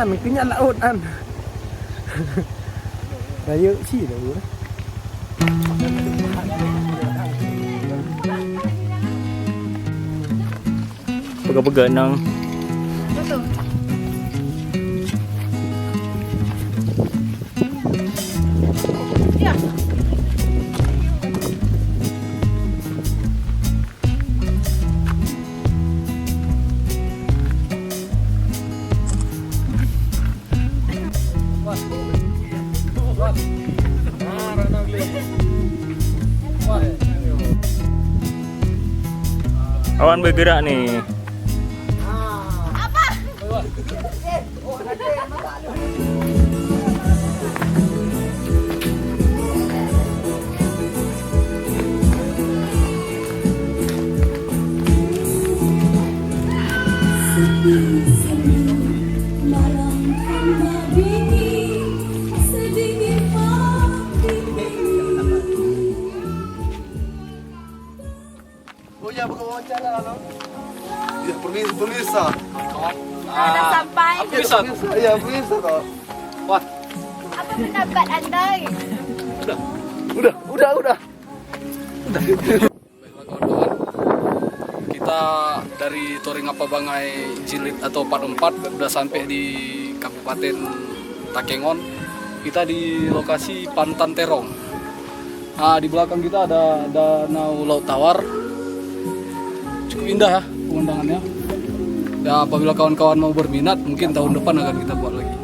an cái nhà laut an. Raya sih dah bu. Pega-pega nang. Betul. Ya. Awan bergerak nih. Oh ya, bukan wawancara lah. Ya, pemirsa. Sudah sampai. Pemirsa. Iya, pemirsa toh. Wah, Apa pendapat Anda? udah. Baiklah kawan-kawan, kita dari Toringapa Bangai Jilid atau Part 4 udah sampai di Kabupaten Takengon. Kita di lokasi Pantan Terong. Nah, di belakang kita ada Danau Laut Tawar. Cukup indah ya pemandangannya. Ya, apabila kawan-kawan mau berminat, mungkin tahun depan akan kita buat lagi.